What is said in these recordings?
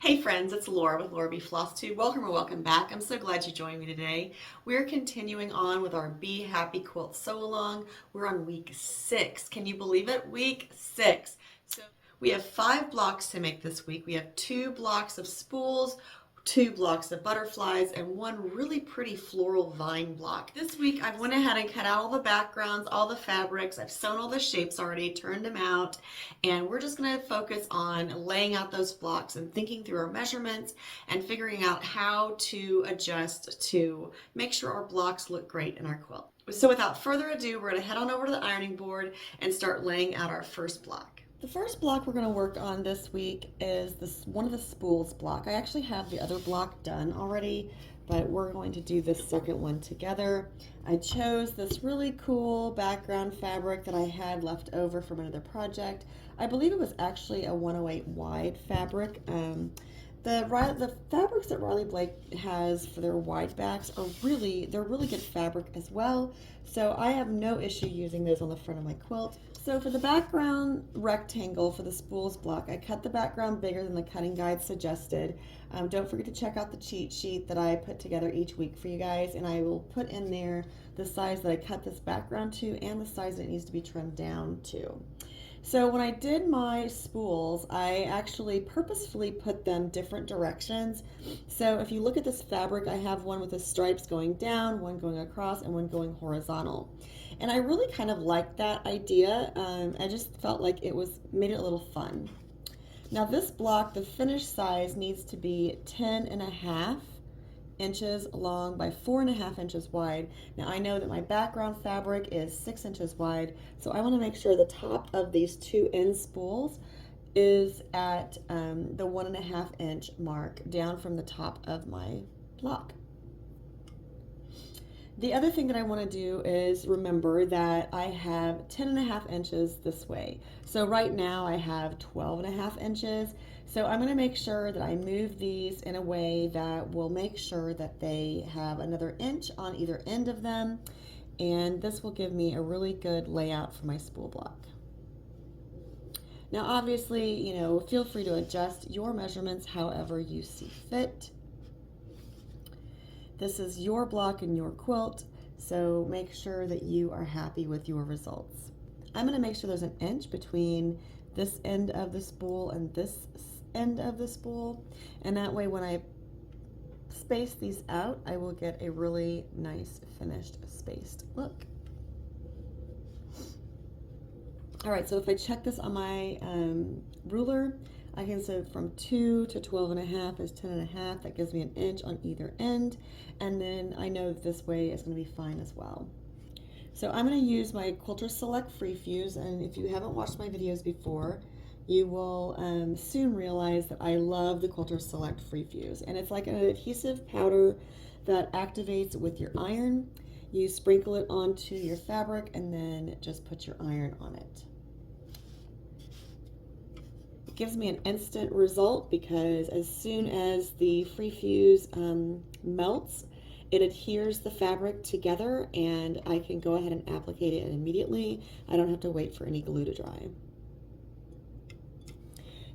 Hey friends, it's Laura with Laura Bee Tube. Welcome or welcome back. I'm so glad you joined me today. We're continuing on with our Bee Happy Quilt sew along. We're on week 6. Can you believe it? Week 6. So we have 5 blocks to make this week. We have 2 blocks of spools, 2 blocks of butterflies, and 1 really pretty floral vine block. This week I went ahead and cut out all the backgrounds, all the fabrics. I've sewn all the shapes already, turned them out, and we're just going to focus on laying out those blocks and thinking through our measurements and figuring out how to adjust to make sure our blocks look great in our quilt. So without further ado, we're going to head on over to the ironing board and start laying out our first block. The first block we're going to work on this week is one of the spools block. I actually have the other block done already, but we're going to do this second one together. I chose this really cool background fabric that I had left over from another project. I believe it was actually a 108 wide fabric. The fabrics that Riley Blake has for their wide backs they're really good fabric as well. So I have no issue using those on the front of my quilt. So for the background rectangle for the spools block, I cut the background bigger than the cutting guide suggested. Don't forget to check out the cheat sheet that I put together each week for you guys, and I will put in there the size that I cut this background to and the size that it needs to be trimmed down to. So when I did my spools, I actually purposefully put them different directions. So if you look at this fabric, I have one with the stripes going down, one going across, and one going horizontal. And I really kind of liked that idea. I just felt like made it a little fun. Now this block, the finished size needs to be 10.5 inches long by 4.5 inches wide. Now I know that my background fabric is 6 inches wide, so I want to make sure the top of these 2 end spools is at the 1.5 inch mark down from the top of my block. The other thing that I want to do is remember that I have 10.5 inches this way. So right now I have 12.5 inches. So I'm going to make sure that I move these in a way that will make sure that they have another inch on either end of them. And this will give me a really good layout for my spool block. Now obviously, feel free to adjust your measurements however you see fit. This is your block and your quilt, so make sure that you are happy with your results. I'm going to make sure there's an inch between this end of the spool and this end of the spool, and that way when I space these out, I will get a really nice finished spaced look. All right, so if I check this on my ruler, I can say from 2 to 12.5 is 10.5. That gives me an inch on either end. And then I know that this way is going to be fine as well. So I'm going to use my Quilter Select Free Fuse. And if you haven't watched my videos before, you will soon realize that I love the Quilter Select Free Fuse. And it's like an adhesive powder that activates with your iron. You sprinkle it onto your fabric and then just put your iron on it. It gives me an instant result because as soon as the free fuse melts, it adheres the fabric together and I can go ahead and applique it immediately. I don't have to wait for any glue to dry.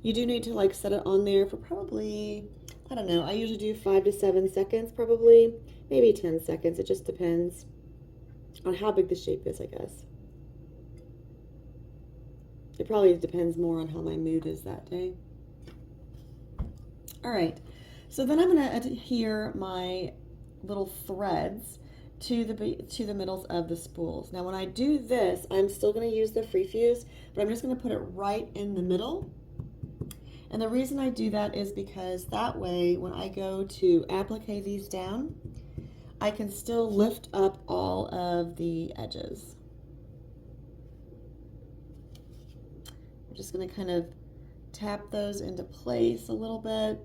You do need to set it on there for probably, I don't know, I usually do 5 to 7 seconds probably, maybe 10 seconds. It just depends on how big the shape is, I guess. It probably depends more on how my mood is that day. All right, so then I'm going to adhere my little threads to the middles of the spools. Now when I do this, I'm still going to use the free fuse, but I'm just going to put it right in the middle. And the reason I do that is because that way when I go to applique these down, I can still lift up all of the edges. Just going to kind of tap those into place a little bit.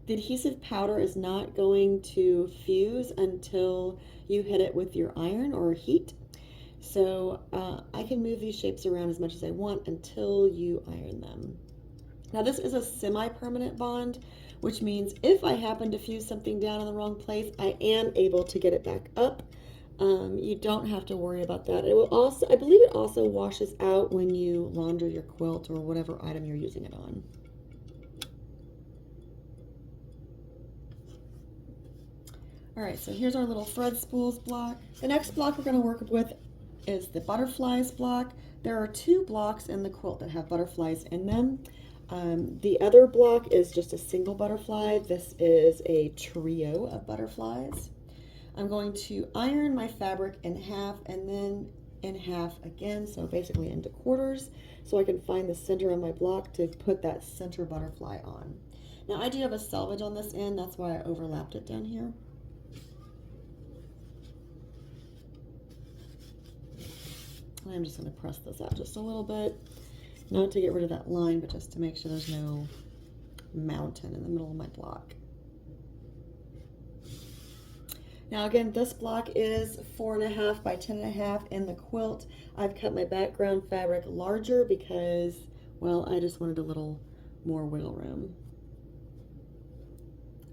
The adhesive powder is not going to fuse until you hit it with your iron or heat. So I can move these shapes around as much as I want until you iron them. Now this is a semi-permanent bond, which means if I happen to fuse something down in the wrong place, I am able to get it back up. You don't have to worry about that. It will also, I believe it also washes out when you launder your quilt or whatever item you're using it on. All right, so here's our little thread spools block. The next block we're going to work with is the butterflies block. There are 2 blocks in the quilt that have butterflies in them. The other block is just a single butterfly. This is a trio of butterflies. I'm going to iron my fabric in half and then in half again, so basically into quarters, so I can find the center of my block to put that center butterfly on. Now I do have a selvage on this end, that's why I overlapped it down here. And I'm just going to press this out just a little bit, not to get rid of that line, but just to make sure there's no mountain in the middle of my block. Now again, this block is 4.5 by 10.5 in the quilt. I've cut my background fabric larger because, well, I just wanted a little more wiggle room.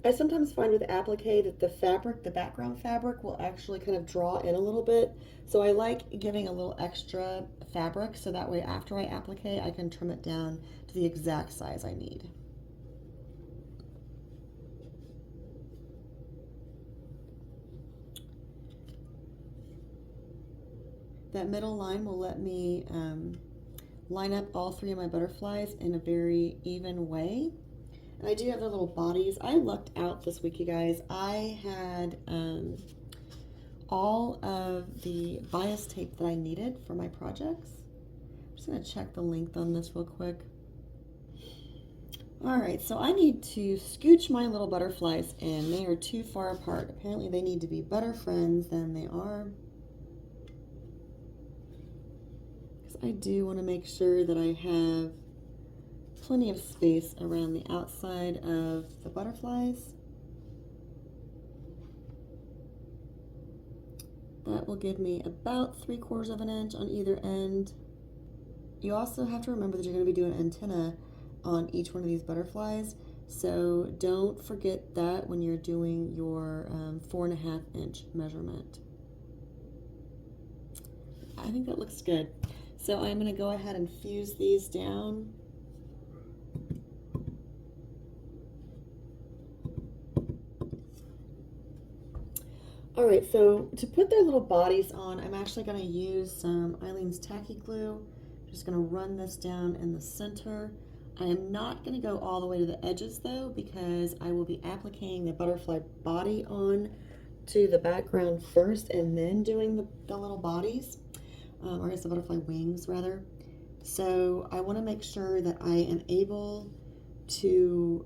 I sometimes find with applique that the fabric, the background fabric, will actually kind of draw in a little bit. So I like giving a little extra fabric so that way after I applique, I can trim it down to the exact size I need. That middle line will let me line up all 3 of my butterflies in a very even way. And I do have their little bodies. I lucked out this week, you guys. I had all of the bias tape that I needed for my projects. I'm just going to check the length on this real quick. All right, so I need to scooch my little butterflies in. They are too far apart. Apparently they need to be better friends than they are. I do want to make sure that I have plenty of space around the outside of the butterflies. That will give me about 3/4 of an inch on either end. You also have to remember that you're going to be doing antenna on each one of these butterflies, so don't forget that when you're doing your 4.5 inch measurement. I think that looks good. So I'm going to go ahead and fuse these down. All right, so to put their little bodies on, I'm actually going to use some Eileen's tacky glue. I'm just going to run this down in the center. I am not going to go all the way to the edges though, because I will be appliquing the butterfly body on to the background first and then doing the little bodies. Or I guess the butterfly wings rather. So I want to make sure that I am able to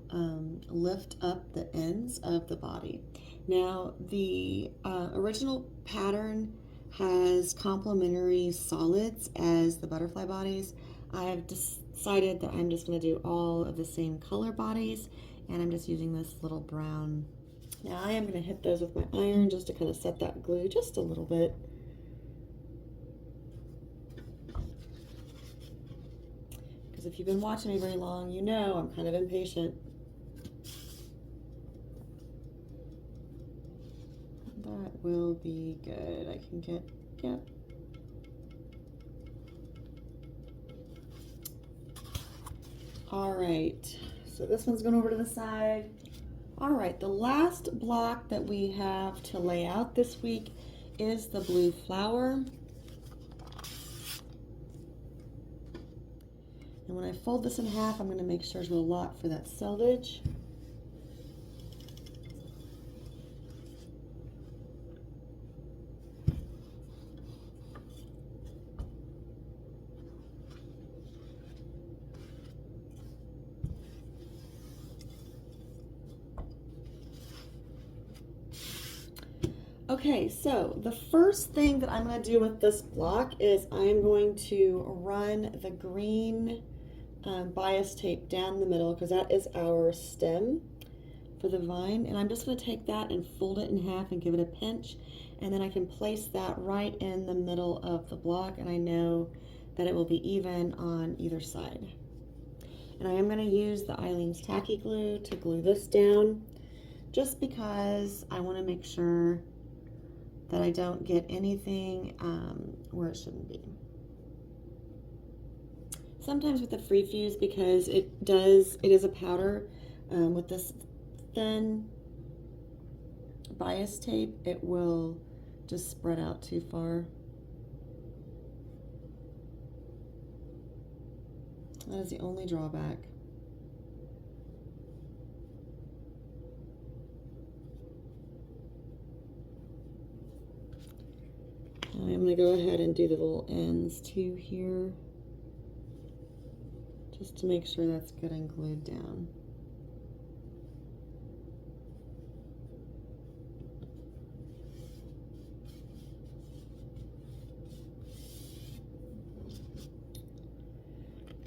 lift up the ends of the body. Now the original pattern has complementary solids as the butterfly bodies. I have decided that I'm just going to do all of the same color bodies, and I'm just using this little brown. Now I am going to hit those with my iron just to kind of set that glue just a little bit. Because if you've been watching me very long, you know I'm kind of impatient. That will be good. I can get, yep. All right, so this one's going over to the side. All right, the last block that we have to lay out this week is the blue flower. And when I fold this in half, I'm going to make sure there's a lot for that selvage. Okay, so the first thing that I'm going to do with this block is I'm going to run the green bias tape down the middle, because that is our stem for the vine, and I'm just going to take that and fold it in half and give it a pinch, and then I can place that right in the middle of the block, and I know that it will be even on either side. And I am going to use the Eileen's tacky glue to glue this down, just because I want to make sure that I don't get anything where it shouldn't be. Sometimes with the free fuse, because it is a powder with this thin bias tape, it will just spread out too far. That is the only drawback. I'm going to go ahead and do the little ends too here, just to make sure that's good and glued down.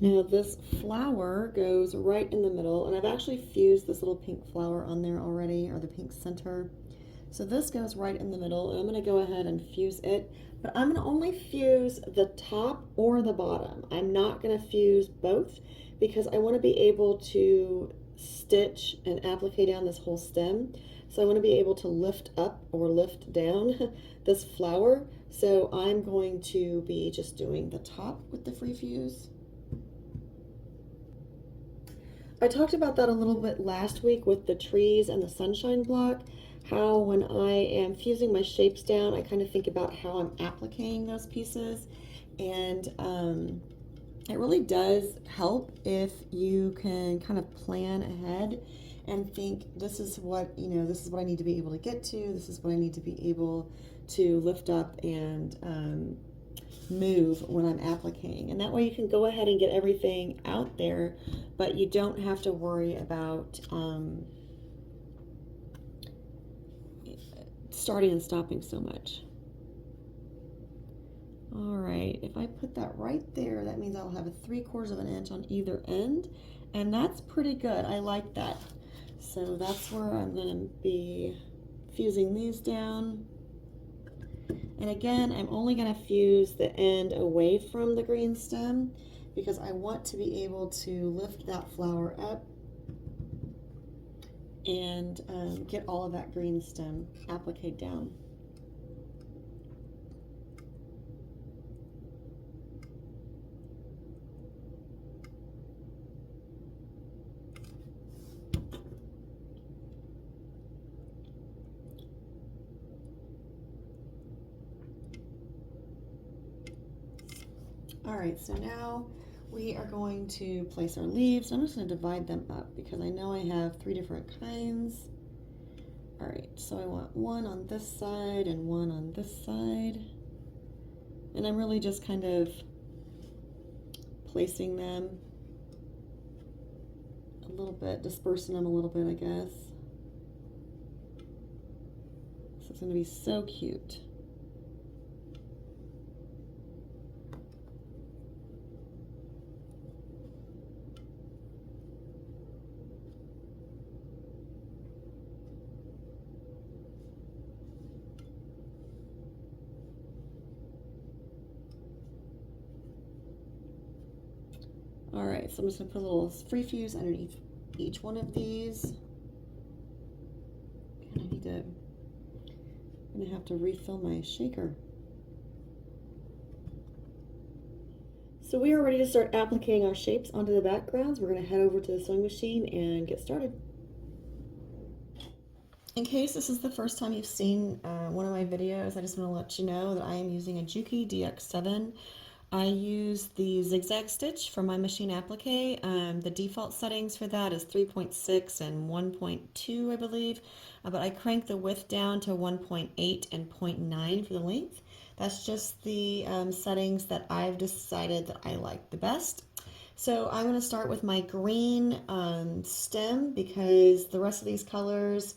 Now this flower goes right in the middle, and I've actually fused this little pink flower on there already, or the pink center. So this goes right in the middle, and I'm going to go ahead and fuse it, but I'm going to only fuse the top or the bottom. I'm not going to fuse both because I want to be able to stitch and applique down this whole stem. So I want to be able to lift up or lift down this flower. So I'm going to be just doing the top with the free fuse. I talked about that a little bit last week with the trees and the sunshine block, how when I am fusing my shapes down, I kind of think about how I'm appliquing those pieces, and it really does help if you can kind of plan ahead and think, this is what, this is what I need to be able to get to, this is what I need to be able to lift up and move when I'm appliquing, and that way you can go ahead and get everything out there, but you don't have to worry about starting and stopping so much. All right, if I put that right there, that means I'll have a 3/4 of an inch on either end, and that's pretty good. I like that. So that's where I'm going to be fusing these down. And again, I'm only going to fuse the end away from the green stem because I want to be able to lift that flower up and get all of that green stem appliqued down. All right, so now we are going to place our leaves. I'm just going to divide them up because I know I have 3 different kinds. All right, so I want one on this side and one on this side. And I'm really just kind of placing them a little bit, dispersing them a little bit, I guess. So it's going to be so cute. All right, so I'm just gonna put a little free fuse underneath each one of these. And I'm gonna have to refill my shaker. So we are ready to start appliquing our shapes onto the backgrounds. We're gonna head over to the sewing machine and get started. In case this is the first time you've seen one of my videos, I just want to let you know that I am using a Juki DX7. I use the zigzag stitch for my machine applique. The default settings for that is 3.6 and 1.2, I believe, but I crank the width down to 1.8 and 0.9 for the length. That's just the settings that I've decided that I like the best. So I'm going to start with my green stem because the rest of these colors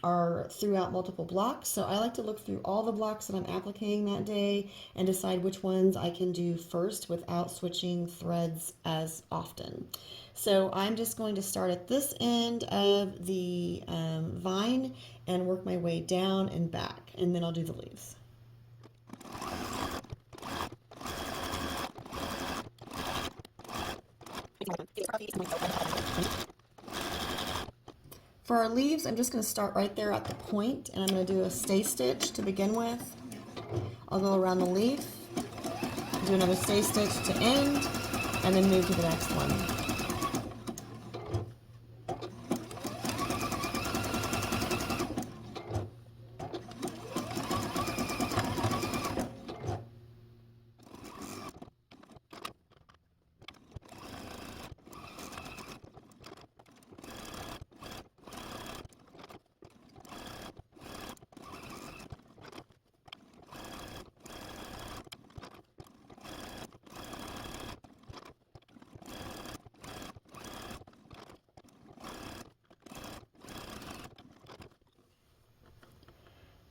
are throughout multiple blocks. So I like to look through all the blocks that I'm appliquing that day and decide which ones I can do first without switching threads as often. So I'm just going to start at this end of the vine and work my way down and back, and then I'll do the leaves. For our leaves, I'm just going to start right there at the point, and I'm going to do a stay stitch to begin with. I'll go around the leaf, do another stay stitch to end, and then move to the next one.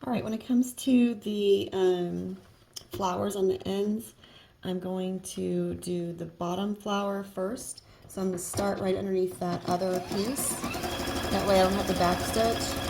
All right, when it comes to the flowers on the ends, I'm going to do the bottom flower first. So I'm going to start right underneath that other piece. That way I don't have to back stitch.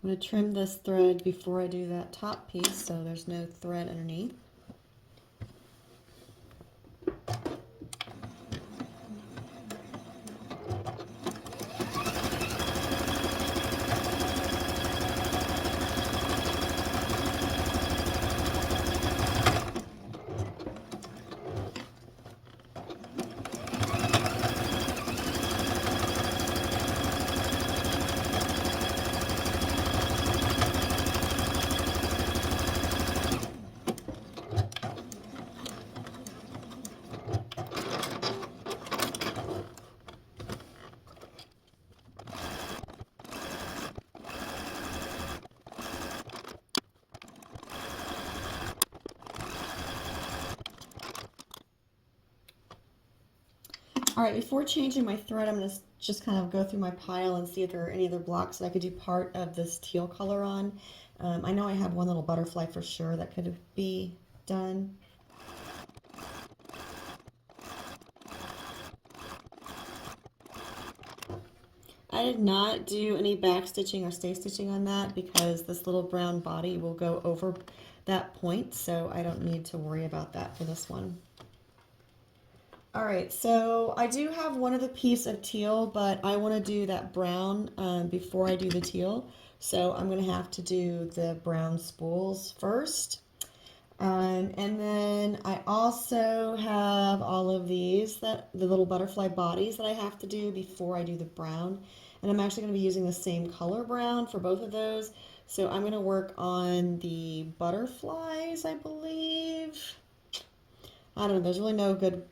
I'm going to trim this thread before I do that top piece so there's no thread underneath. All right, before changing my thread, I'm going to just kind of go through my pile and see if there are any other blocks that I could do part of this teal color on. I know I have one little butterfly for sure that could be done. I did not do any back stitching or stay stitching on that because this little brown body will go over that point, so I don't need to worry about that for this one. All right, so I do have one of the piece of teal, but I want to do that brown before I do the teal. So I'm going to have to do the brown spools first. And then I also have all of these, the little butterfly bodies that I have to do before I do the brown. And I'm actually going to be using the same color brown for both of those. So I'm going to work on the butterflies, I believe. I don't know, there's really no good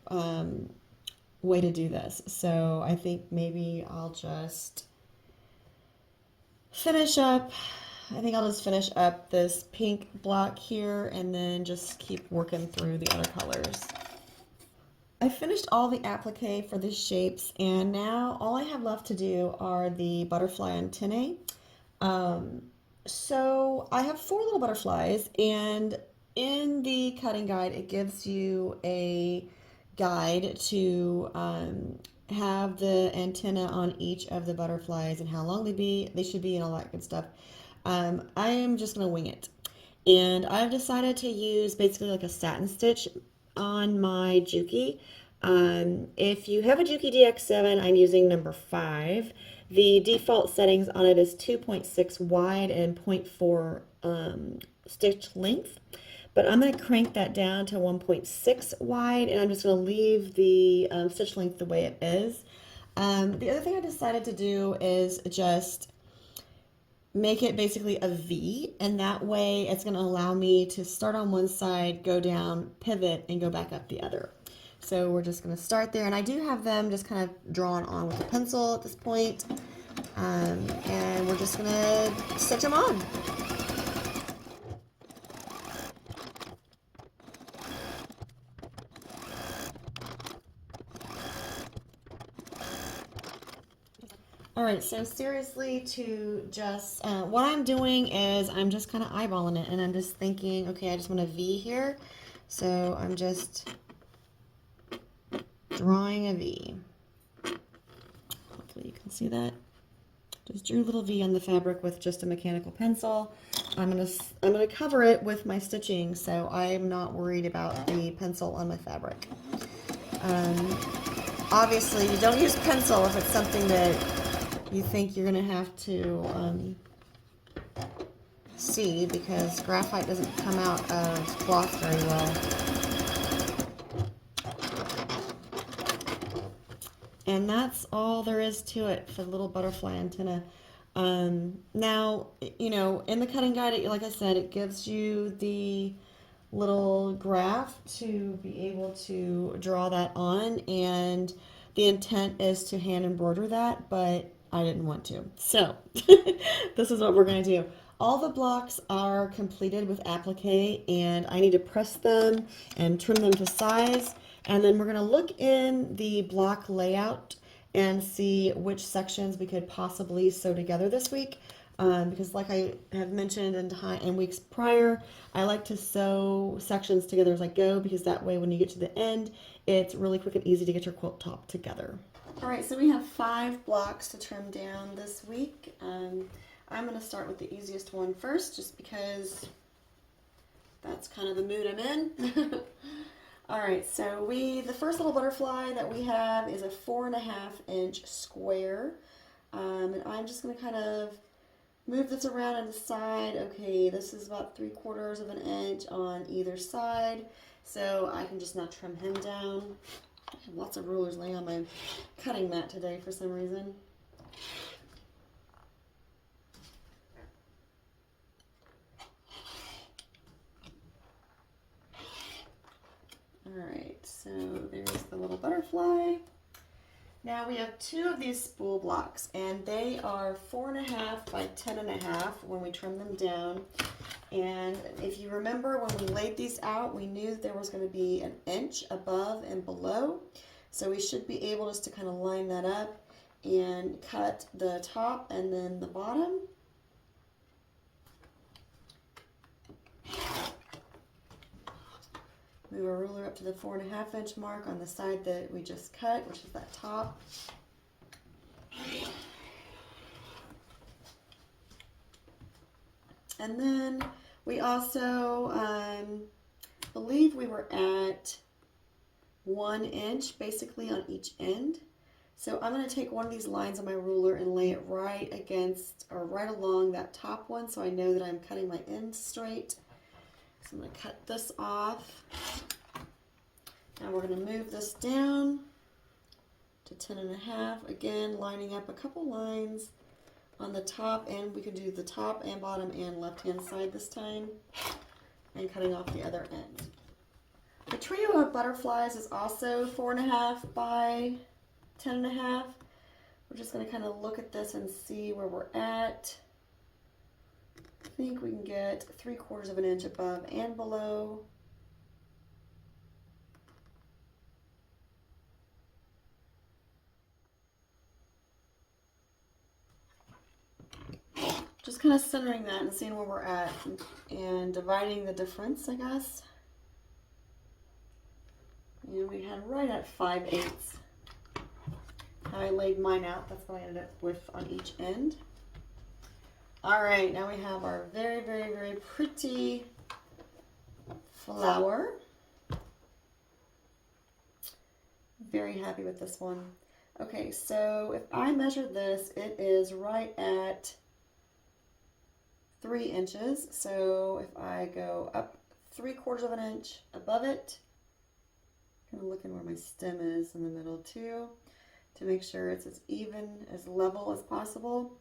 way to do this. So I think maybe I'll just finish up this pink block here and then just keep working through the other colors. I finished all the applique for the shapes and now all I have left to do are the butterfly antennae. So I have 4 little butterflies, and in the cutting guide it gives you a guide to have the antenna on each of the butterflies and how long they should be and all that good stuff. I am just going to wing it. And I've decided to use basically like a satin stitch on my Juki. If you have a Juki DX7, I'm using number 5. The default settings on it is 2.6 wide and 0.4 stitch length. But I'm going to crank that down to 1.6 wide, and I'm just going to leave the stitch length the way it is. The other thing I decided to do is just make it basically a V, and that way it's going to allow me to start on one side, go down, pivot, and go back up the other. So we're just going to start there, and I do have them just kind of drawn on with a pencil at this point, and we're just going to stitch them on. All right, so seriously, to just, what I'm doing is I'm just kind of eyeballing it, and I'm just thinking, okay, I just want a V here, so I'm just drawing a V. Hopefully you can see that. Just drew a little V on the fabric with just a mechanical pencil. I'm gonna cover it with my stitching, so I'm not worried about the pencil on my fabric. Obviously, you don't use pencil if it's something that you think you're gonna have to see, because graphite doesn't come out of cloth very well. And that's all there is to it for the little butterfly antenna. Now, you know, in the cutting guide, like I said, it gives you the little graph to be able to draw that on, and the intent is to hand embroider that, but I didn't want to. So this is what we're going to do. All the blocks are completed with applique, and I need to press them and trim them to size. And then we're going to look in the block layout and see which sections we could possibly sew together this week. Because like I have mentioned in weeks prior, I like to sew sections together as I go, because that way when you get to the end, it's really quick and easy to get your quilt top together. All right, so we have 5 blocks to trim down this week. I'm going to start with the easiest one first, just because that's kind of the mood I'm in. All right, so the first little butterfly that we have is a 4.5-inch square. And I'm just going to kind of move this around on the side. Okay, this is about 3/4 of an inch on either side. So I can just now trim him down. I have lots of rulers laying on my cutting mat today for some reason. Alright, so there's the little butterfly. Now we have 2 of these spool blocks, and they are 4.5 by 10.5 when we trim them down. And if you remember, when we laid these out, we knew there was going to be an inch above and below. So we should be able just to kind of line that up and cut the top and then the bottom. Move our ruler up to the 4.5-inch mark on the side that we just cut, which is that top. And then we also believe we were at 1 inch basically on each end. So I'm going to take one of these lines on my ruler and lay it right against or right along that top one, so I know that I'm cutting my end straight. So I'm going to cut this off. Now we're going to move this down to 10.5. Again, lining up a couple lines on the top, and we can do the top and bottom and left-hand side this time, and cutting off the other end. The trio of butterflies is also 4.5 by 10.5. We're just going to kind of look at this and see where we're at. I think we can get 3/4 of an inch above and below. Just kind of centering that and seeing where we're at and dividing the difference, I guess. And we had right at 5/8. How I laid mine out, that's what I ended up with on each end. All right, now we have our very, very, very pretty flower. Very happy with this one. Okay, so if I measure this, it is right at 3 inches. So if I go up 3/4 of an inch above it, kind of looking where my stem is in the middle too, to make sure it's as even, as level as possible.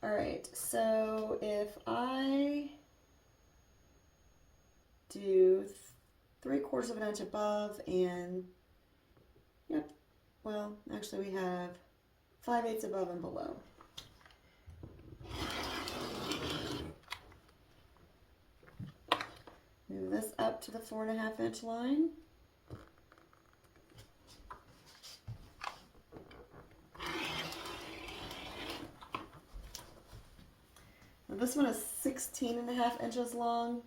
All right, so if I do 3/4 of an inch above and, yep, well, actually we have 5/8 above and below. Move this up to the 4.5-inch line. Now this one is 16.5 inches long.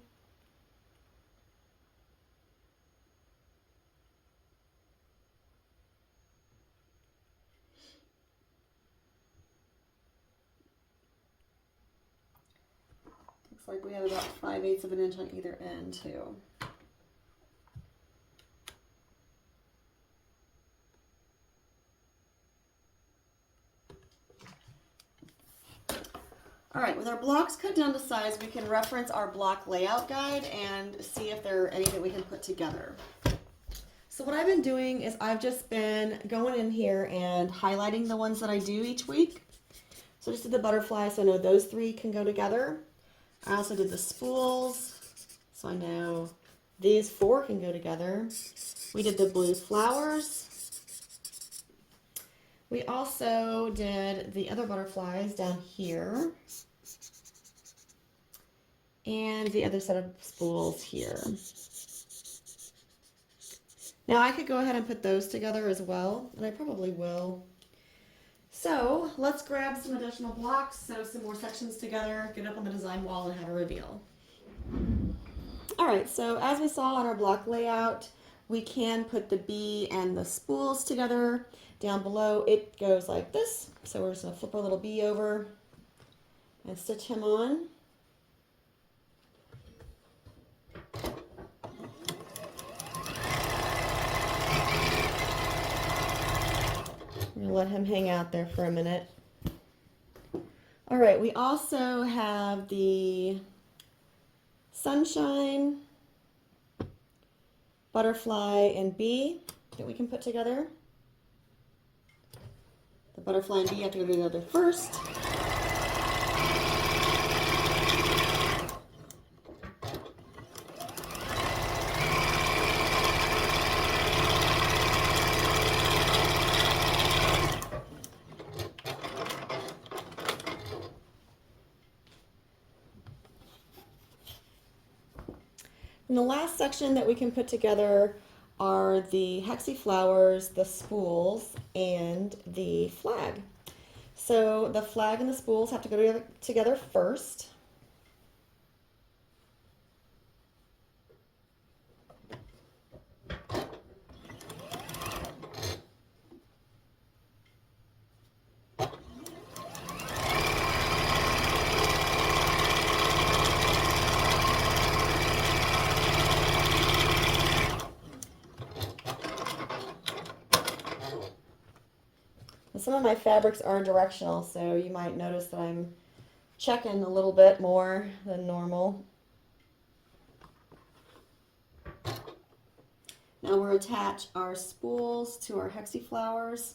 Looks like we have about 5/8 of an inch on either end too. All right, with our blocks cut down to size, we can reference our block layout guide and see if there are any that we can put together. So what I've been doing is I've just been going in here and highlighting the ones that I do each week. So I just did the butterflies, so I know those three can go together. I also did the spools, so I know these four can go together. We did the blue flowers. We also did the other butterflies down here. And the other set of spools here. Now I could go ahead and put those together as well, and I probably will. So let's grab some additional blocks, sew some more sections together, get up on the design wall, and have a reveal. All right, so as we saw on our block layout, we can put the bee and the spools together. Down below, it goes like this. So we're just gonna flip our little bee over and stitch him on. I'm gonna let him hang out there for a minute. All right, we also have the sunshine, butterfly, and bee that we can put together. The butterfly and bee have to go together first. And the last section that we can put together are the hexy flowers, the spools, and the flag. So the flag and the spools have to go together first. Some of my fabrics are directional, so you might notice that I'm checking a little bit more than normal. Now we'll attach our spools to our hexy flowers.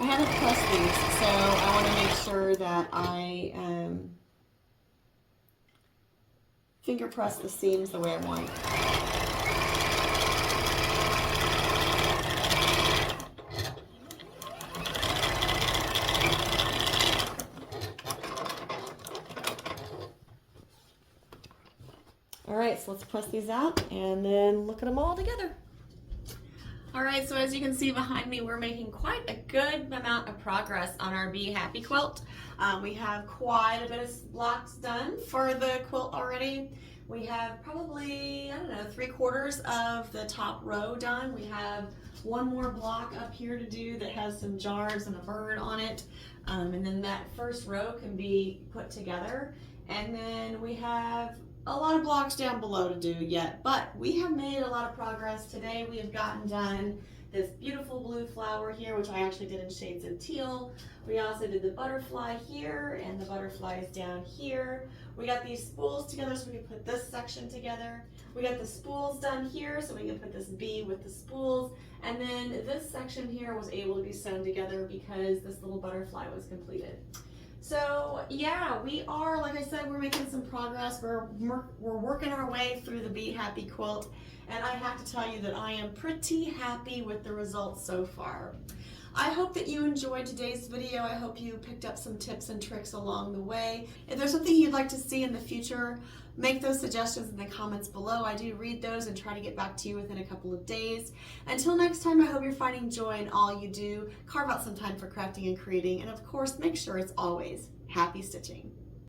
I haven't pressed these, so I want to make sure that I finger press the seams the way I want. All right, so let's press these out and then look at them all together. All right, so as you can see behind me, we're making quite a good amount of progress on our Bee Happy quilt. We have quite a bit of blocks done for the quilt already. We have probably, I don't know, 3/4 of the top row done. We have one more block up here to do that has some jars and a bird on it. And then that first row can be put together. And then we have a lot of blocks down below to do yet, but we have made a lot of progress. Today we have gotten done this beautiful blue flower here, which I actually did in shades of teal. We also did the butterfly here and the butterflies down here. We got these spools together so we can put this section together. We got the spools done here so we can put this bee with the spools. And then this section here was able to be sewn together because this little butterfly was completed. So yeah, we are, like I said, we're making some progress. We're working our way through the Bee Happy quilt, and I have to tell you that I am pretty happy with the results so far. I hope that you enjoyed today's video. I hope you picked up some tips and tricks along the way. If there's something you'd like to see in the future, make those suggestions in the comments below. I do read those and try to get back to you within a couple of days. Until next time, I hope you're finding joy in all you do. Carve out some time for crafting and creating, and of course, make sure it's always happy stitching.